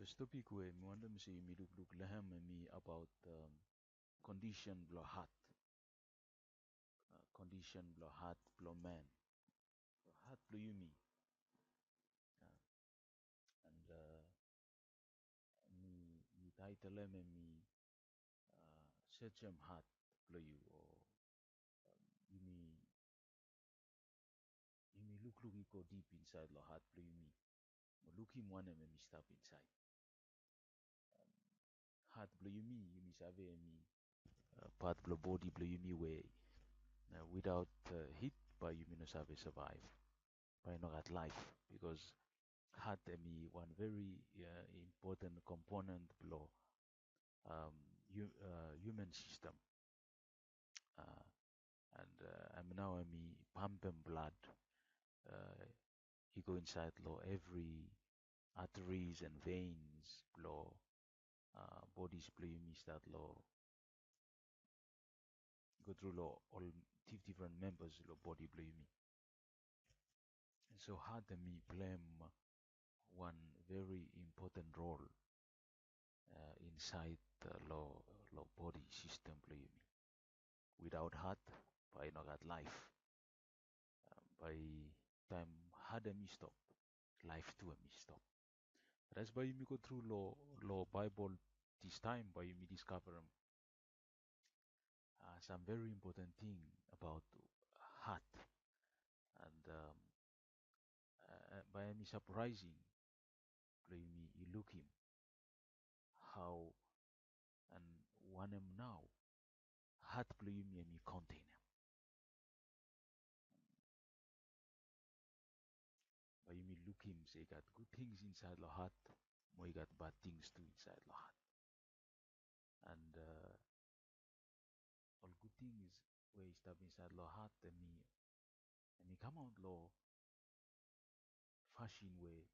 This topic we want to say me look lahem me about condition blow heart, condition blow heart blow man, heart blow you me, and me title me search heart blow you or you me look you go deep inside the heart blow you me, or look him one me stop inside heart blow you me save me part blow body blow you me way without heat but you me no survive. By not at life because heart me one very important component below human system uh, and I'm now me pumping blood he go inside law every arteries and veins below bodies play me start law go through law all different members law body play me and so heart me play one very important role inside the law body system play me. Without heart, by not got life. By time heart me stop, life too me stop. That's why me go through law Bible this time by me discover some very important thing about heart and by me surprising play me you look him how and one am now heart play me contain him. But you may look him say got good things inside the heart, more got bad things too inside the heart. And all good things where he step inside the heart and me come out law fashion way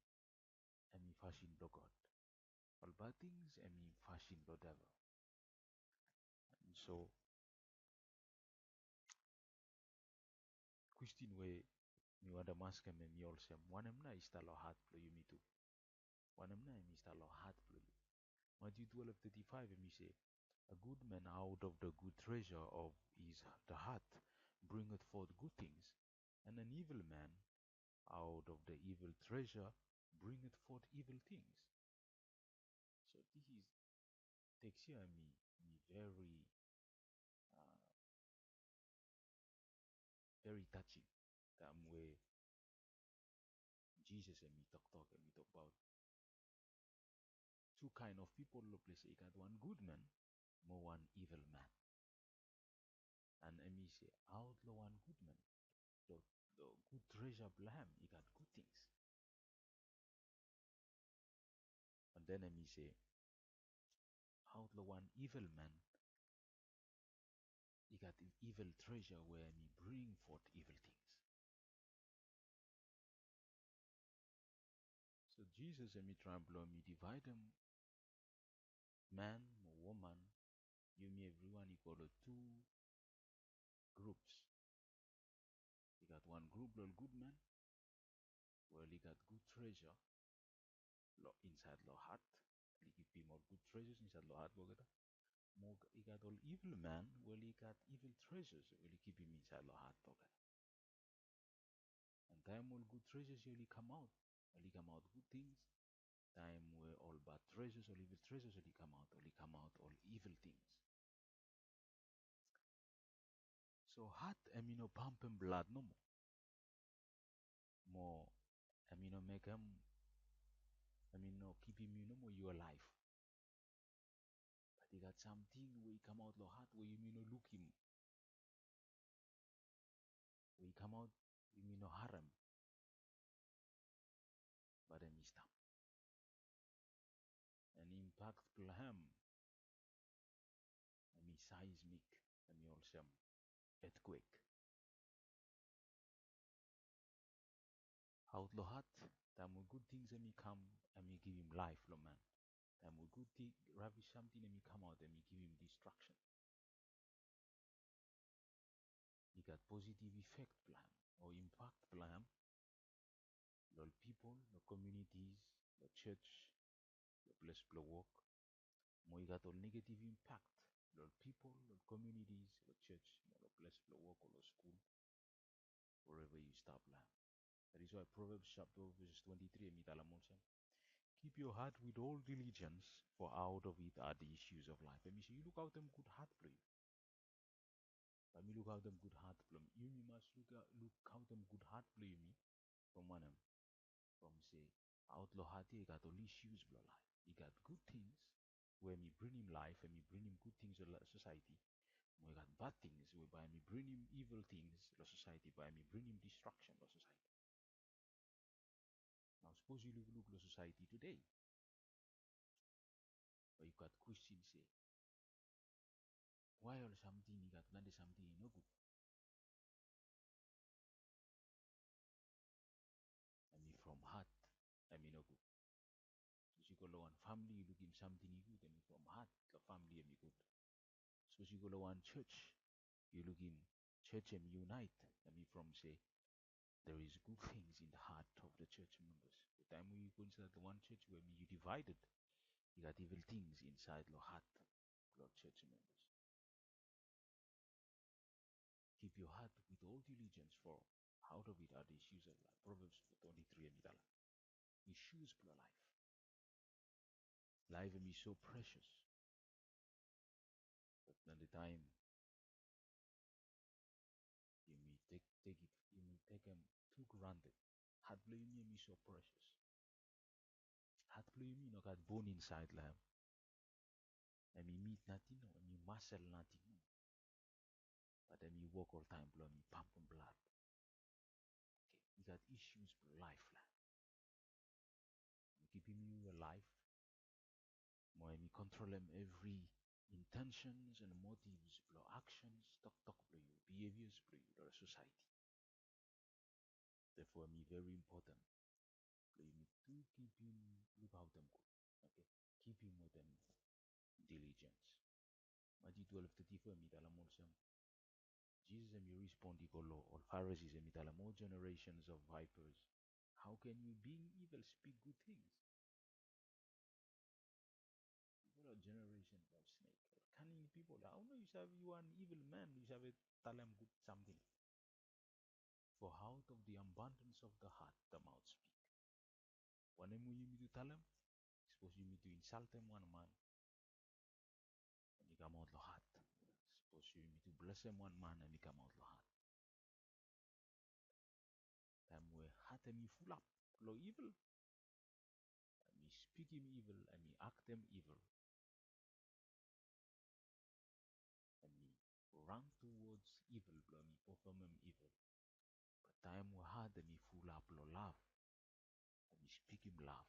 and me fashion the God. All bad things and me fashion the devil. And so question way me wanda mask and me also one am na install heart for you me too. One am na me install heart for you. Matthew 12:35 and me say a good man out of the good treasure of his the heart bringeth forth good things, and an evil man out of the evil treasure bringeth forth evil things. So this is takes here me very very touching. That way Jesus and me talk and me talk about two kind of people look place. You got one good man, more one evil man. And me say outlaw one good man. The good treasure blam, he got good things. And then me say outlaw one evil man, he got an evil treasure where me bring forth evil things. So Jesus and me try and blow me divide them man or woman, you me everyone equal to two groups. You got one group of good man, well he got good treasure inside the heart. He give me more good treasures inside the heart. More he got all evil man, well he got evil treasures, well he keep him inside the heart. And time all good treasures really come out. Only come out good things. Time where all bad treasures or evil treasures only come out all evil things. So heart no pumping blood no more. More no make him no keep him no more you alive. But he got something where he come out the heart where you no look him. Where he come out you no harm. But then he stop. And impact him and me seismic and me also earthquake. Outlaw heart, time with good things and me come and me give him life, lo man. Time with good thing ravish something and me come out and me give him destruction. He got positive effect plan or impact plan. The people, the communities, the church, the bless blow work. Mo got all negative impact. Lol people, lol communities, lol church, lol bless blow work, lol school, wherever you stop land. That is why Proverbs chapter verse 23 keep your heart with all diligence, for out of it are the issues of life. And you look out them good heart play. Let me look out them good heart play. You must look out them good heart play me from one from say outlaw heart he got all issues blow life. He got good things where me bring him life and me bring him good things to society. We got bad things whereby me bring him evil things to society by me bring him destruction to society. Now suppose you look at society today. But you got Christians say, why all something you got land something no good? I mean from heart, I mean no good. So you go to one family, you looking something good, I mean from heart, the family I mean good. So you go to one church, you looking church and unite, I mean from say there is good things in the heart of the church members. The time we go inside the one church where you divided, you got evil things inside the heart of the church members. Keep your heart with all diligence, for out of it are the issues of life. Proverbs 23 and Midala. Issues for life. Life is so precious. But at the time you may take it you may take them too granted. Heart blue me so precious. Heart blue me no got bone inside lamb. And me meat nothing, no, and me muscle nothing. No. But then you walk all time blow me pump and blood. Okay, you got issues for life lamb. Keeping you alive. More me control them every intentions and motives, blow actions, talk blow you, behaviors blow you, the society. Therefore, me very important. Blow me to keep him look out them good. Okay, keep him with them diligence. Matthew 12:34 me tell also. Jesus and me respond ikolo or Pharisees and me tell more generations of vipers. How can you being evil speak good things? What a generation of snake. Cunning people. How know you have you an evil man, you have a tell him good something. For out of the abundance of the heart, the mouth speak. When you need to tell him, suppose you need to insult him one man, and he come out the heart. Suppose you need to bless him one man, and he come out the heart. Time where heart and me full up, low evil, and me speak him evil, and me act him evil, and me run towards evil, blow me perform him evil. But time where heart and me full up, low love, and me speak him love.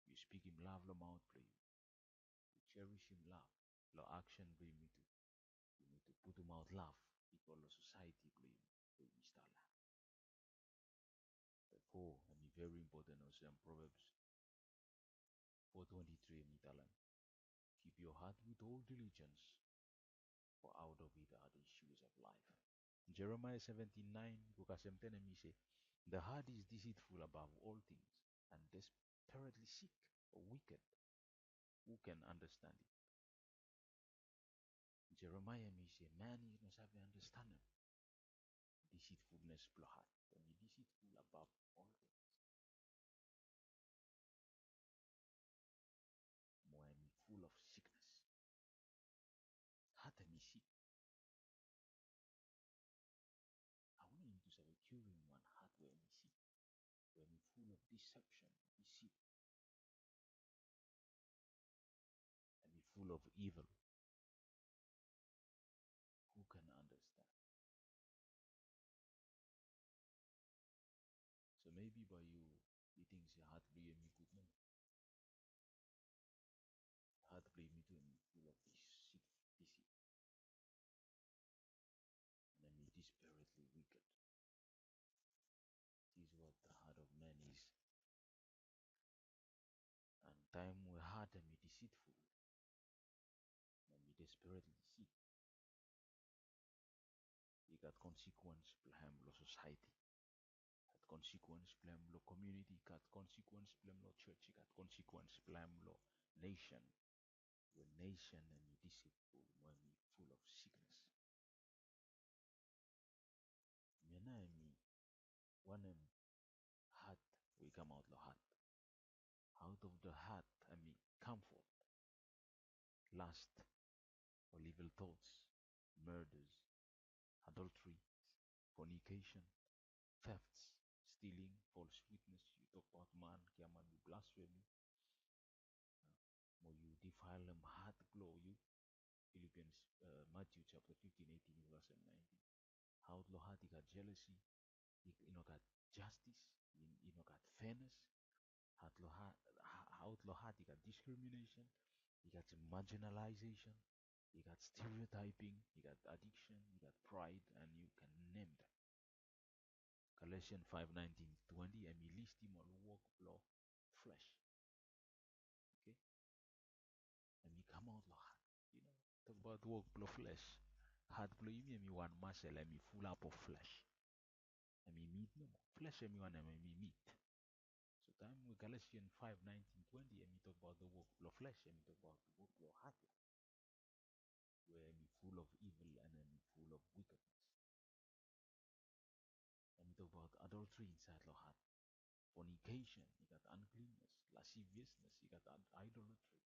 You speak him love, the mouth play. You cherish him love, low action bring me to. You need to put him out love. Equal society play Mr. Land. Therefore, and very important also in Proverbs 4:23 Mitalan. Keep your heart with all diligence, for out of it are the issues of life. Jeremiah 17:9, Kukasemten and me say, the heart is deceitful above all things, and desperately sick or wicked. Who can understand it? Jeremiah me say, man is not have understand him. Deceitfulness blood, and be deceitful above all things. More and full of sickness. Heart and me sick. I want you to say curing one heart where me sick. Where me full of deception, deceit, and me full of evil. Who can understand? So maybe by you think your heart play me good no. Heart play me to me full of deceit, and then me desperately wicked. This is what the heart of man is. And time we heart and me deceitful, and me desperately sick. It got consequence behind the society. Had consequence blam lo community got consequence blam lo church got consequence blam lo nation when nation and you disciple when you full of sickness mena mi one heart we come out of the heart I mean comfort lust or evil thoughts murders adultery fornication thefts stealing false witness you talk about man kiaman you blasphemy or you defile them heart blow you Philippians Matthew chapter 15 18 verse 19 how lo heart you got jealousy you know got justice you know got fairness how lo heart you got discrimination you got marginalization you got stereotyping you got addiction you got pride and you can name them Galatians 5:19-20 and me list him on walk blow flesh okay and me come out lo heart you know talk about walk blow flesh heart blow you me one muscle and me full up of flesh and me meat no more flesh and me one and me meat so time with Galatians 5:19-20 and me talk about the work of flesh and me talk about the work of heart where me full of evil and then me full of wickedness and me talk about adultery inside the heart fornication you got uncleanness lasciviousness you got idolatry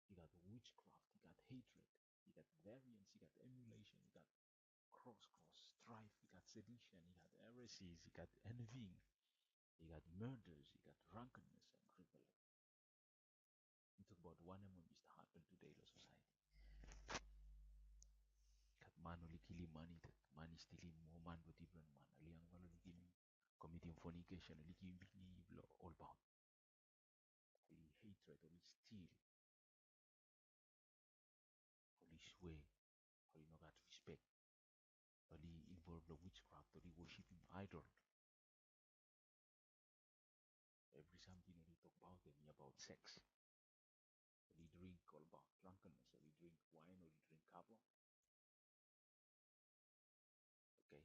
you got witchcraft you got hatred you got variance you got emulation you got cross strife you got sedition you got heresies you got envying you got murders you got drunkenness and revelry we talk about one of them is to happen today in society kat man only killing money that man is stealing more man but different man aliang wala ligini committing fornication ligini all about only hatred only steal only swear only no got respect only involved the witchcraft only worshiping idol every something only talk about them about sex only drink all about drunkenness only drink wine only drink cabo okay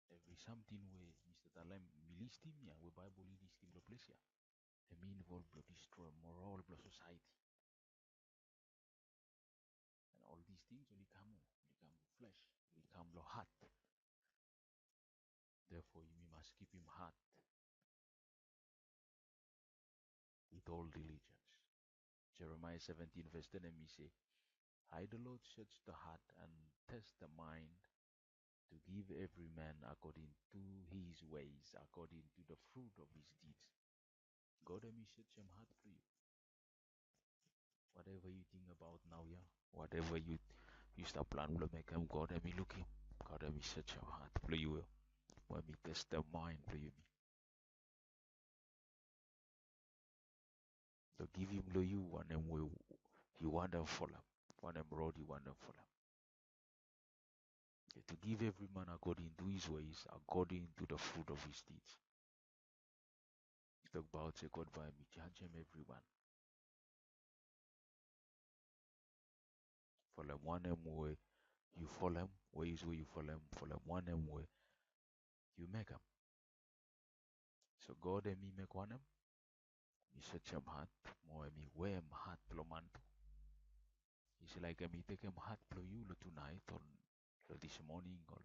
every something where Mr. Talem list him yeah where Bible list him the place yeah and me involved to destroy moral of society and all these things only come flesh only come lo heart therefore you must keep him heart with all diligence Jeremiah 17 verse 10 and me say I the Lord search the heart and test the mind to give every man according to his ways according to the fruit of his deeds God let me search him heart for you whatever you think about now yeah whatever you start plan to make him God let me look him God let me search your heart for you let me test the mind for you to give him to you and then you want them for him one them road you want them for him to give every man according to his ways according to the fruit of his deeds talk about say God by me judge him everyone for them one them way you follow him ways where you follow him one them way you make him so God and me make one him me search him heart more me wear him heart lo man it's like me take him heart lo you lo tonight or this morning or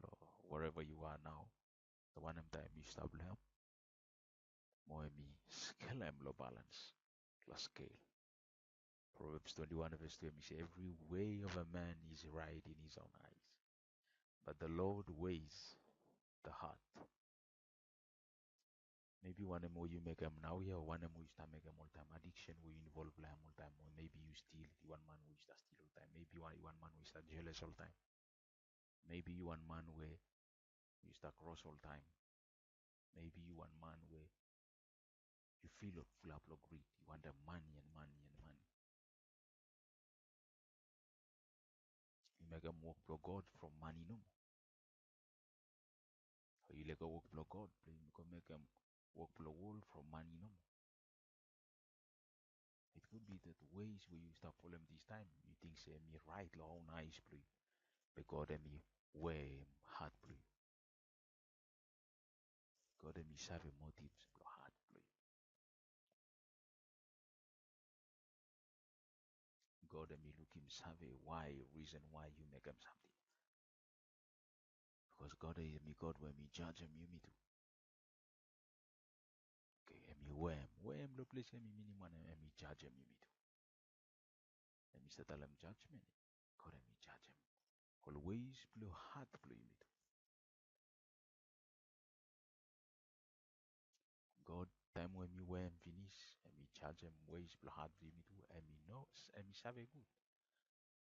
wherever you are now the one time you stop him more me scale him lo balance plus scale Proverbs 21 verse 2 me say every way of a man is right in his own eyes but the Lord weighs the heart maybe one more you make them now here, or one more you start make them all time. Addiction will involve them all time, or maybe you steal. One man will start steal all time. Maybe one man will start jealous all time. Maybe you one man where you start cross all time. Maybe you one man where you feel full up of greed. You want the money and money and money. You make them work for God from money no more. Or you let go work for God, you can make them work for the world from money no more. It could be that ways where you start following this time, you think say me right long nice please. But God and me way hard please. God me serve motives blow heart blow. God me look him serve why reason why you make him something. Because God me God when me judge him you me too. Okay, me where him look place me minimum and me judge him you me too. And me settle him judgment. God me judge him. Always blow heart blow you me too. God time when me where him finish and me judge him ways blow heart blow you me too. And me know and me serve good.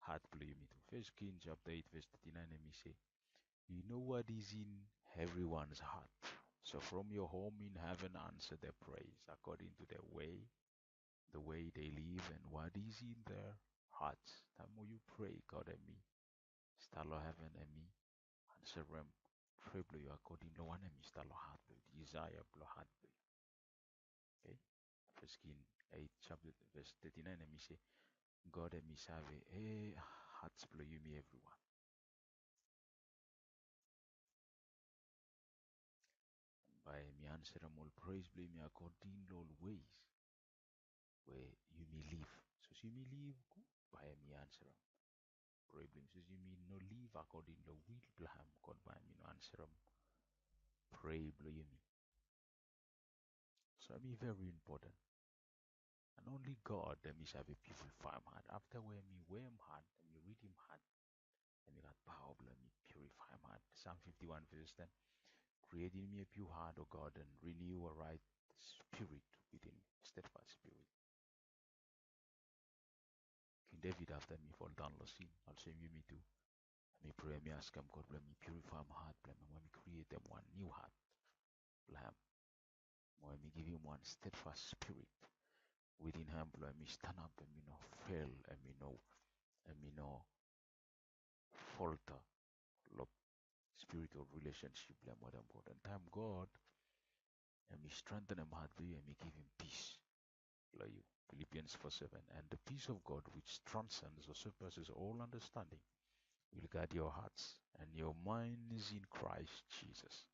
Heart blow you me too. First King chapter 8 verse 39 and me say, you know what is in everyone's heart. So from your home in heaven answer their praise according to their way, the way they live, and what is in their hearts. Time when you pray, God and me, star of heaven and me, answer them, pray blow you according to one and me, star of heart blow, desire blow heart blow. Okay? First King 8 chapter verse 39 and me say, God and me serve hearts blow you me everyone. By me answer them all praise blow me according to all ways where you may live. So you may live good by me answer them. Problems says you may no live according to will plan God by me no answer them. Pray blow you me. So I mean very important. And only God that me have a people farm hard. After where me wear him hard and me read him hard and me got power blow me purify him hard. Psalm 51 verse 10. Create in me a pure heart, O God, and renew a right spirit within me. Steadfast spirit. King David after me fall down lost sin. Also you me too. Me pray, me ask him, God, let me purify my heart, let me create them one new heart. Let me give him one steadfast spirit within him, let me stand up and me no fail and me no falter. Love spiritual relationship, like more important time, God, and me strengthen him heart and me give him peace. Like you. Philippians 4:7. And the peace of God which transcends or surpasses all understanding will guard your hearts and your minds in Christ Jesus.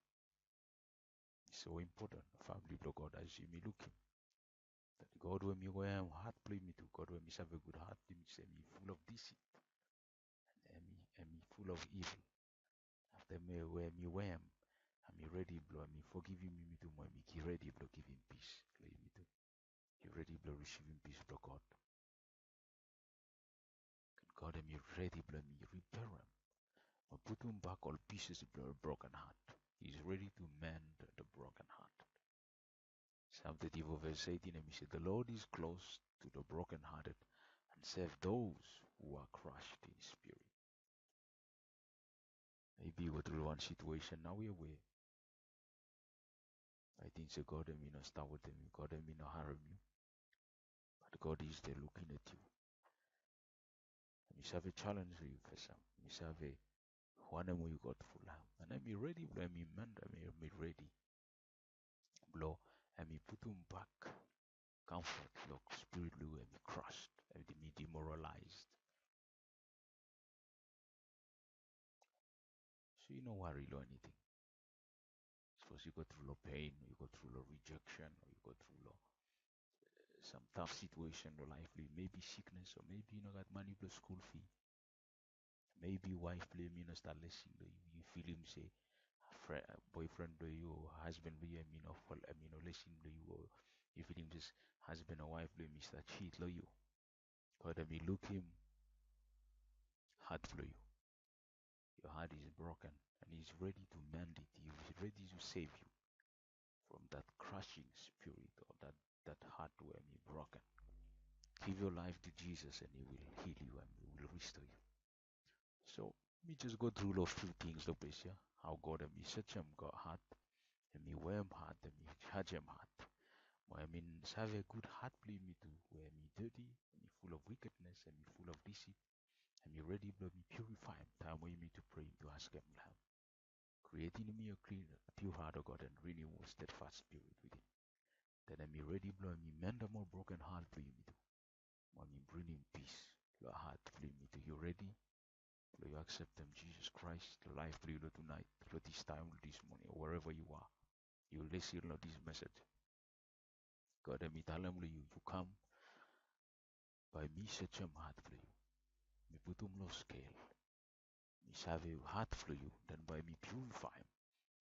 It's so important, family blow God as you may look him. That God when me where I'm heart play me to God when me have a good heart, me say me full of deceit and me full of evil. After me where I'm me ready blow me forgiving me to my me ready blow give him peace. Play me to. You ready blow receiving peace blow God. God am you ready blow me repair him. Put him back all pieces of the broken heart. He's ready to mend the broken heart. Psalm 34 verse 18 and he said, the Lord is close to the brokenhearted and save those who are crushed in spirit. Maybe you go through one situation now we're away. I think so God may not start with them, God may not harm you. But God is there looking at you. And you have a challenge for you for some. You have a one and you got full ham. And I'm ready, let me mend, I'm ready. Blow and me put him back. Comfort, look, spirit blue and me crushed and me demoralized. So you don't worry or anything. Suppose you go through pain, or you go through rejection, or you go through some tough situation in life, maybe sickness, or maybe you know got money for school fee. Maybe wife play me no start listening to you. You feel him say boyfriend to you or husband to you and me no fall me no listen to you or you feel him just husband or wife to me start cheat to you. God me look him heart for you. Your heart is broken and he's ready to mend it. He's ready to save you from that crushing spirit or that heart where me broken. Give your life to Jesus and he will heal you and he will restore you. So me just go through a few things the best, yeah. How God and me such him got heart and me wear him heart and me charge him heart. I mean have a good heart play me to where me dirty and me full of wickedness and me full of deceit and me ready but me purify him. Time where me to pray to ask him help. Creating in me a clean, pure heart of God and renew a steadfast spirit within. Then I me ready blow me mend a more broken heart play me to. When me bring him peace, your heart play me to. You ready? Will you accept them, Jesus Christ, the life play tonight, this time, this morning, or wherever you are. You listen to this message. God, me tell him you come by me such a heart for you. Me put lo scale. Me save heart for you. Then by me purify him.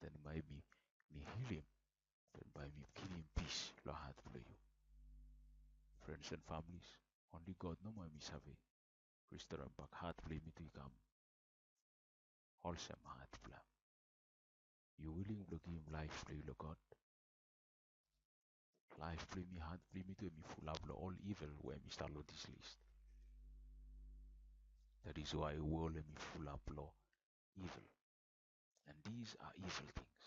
Then by me heal him. Then by me give him peace. Lo heart for you. Friends and families. Only God no my me save. Restore him back heart for me to come. Wholesome heart for him. You willing to give him life for you, God. Life play me hard play me to me full of all evil where me start this list. That is why we let me full of law evil. And these are evil things.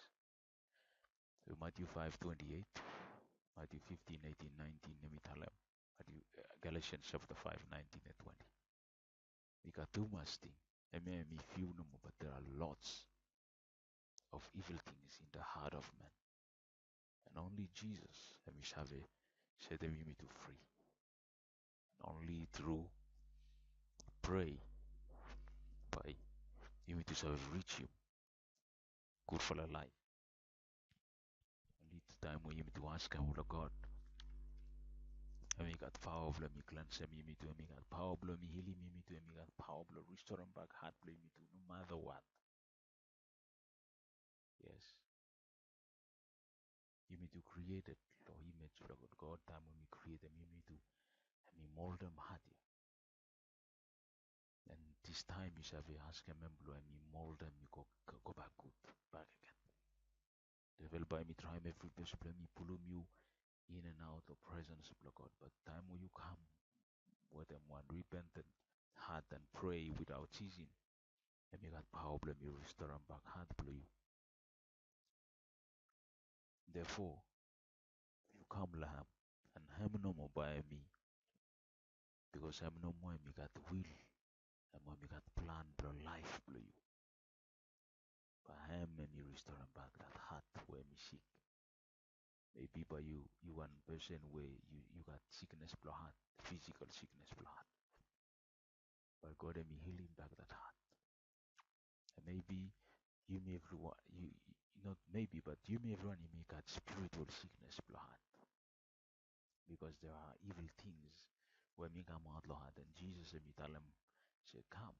So Matthew 5:28, Matthew 15:18, 19, let me tell them. Matthew, Galatians chapter 5:19 and 20. We got too much thing. I mean me few no more, but there are lots of evil things in the heart of man. And only Jesus, let me have a set me to free. Only through pray by you need to serve reach you. Good for the life. Only the time when you need to ask him, oh God. I mean got power of me cleanse me to me got power of me heal me to me got power of restore him back heart play me to no matter what. Yes. You need to create it. Lord image of God time when we create them, you need to me mold them heart. And this time you shall be ask him and me mold them, you go back good, back again. Devil by me try me every best me pull you in and out of presence of God. But time when you come with them one repentant heart and pray without ceasing, and you got power blame you restore and back heart blame you. Therefore, you come lamb and ham no more by me. Because I'm no more me got will and when me got plan for life blame you. But ham and me restore and back that heart where me sick. Maybe by you one person where you got sickness blood, physical sickness blood. But God and me healing back that heart. And maybe you may everyone you not maybe but you may everyone you may got spiritual sickness blood. Because there are evil things where me come out Lord and Jesus and me tell him say come,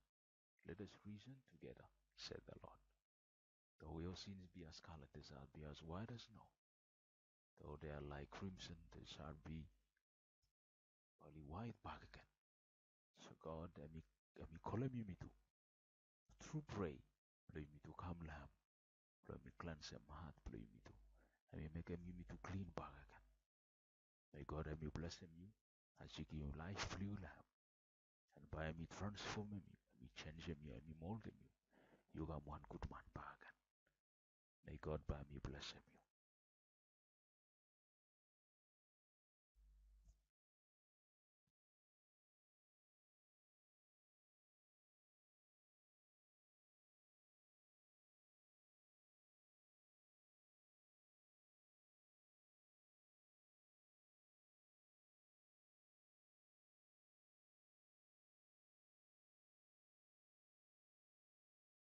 let us reason together, said the Lord. Though your sins be as scarlet, they shall be as white as snow. Though they are like crimson, they shall be only white back again. So God, and me call me to through pray, play me to come lamb, play me cleanse him heart, play me to, and me make him me to clean back again. May God and me bless him you, and she give you life flew lamb, and by me transform me, and me change him you, and me mold him you. You got one good man back again. May God by me bless him you.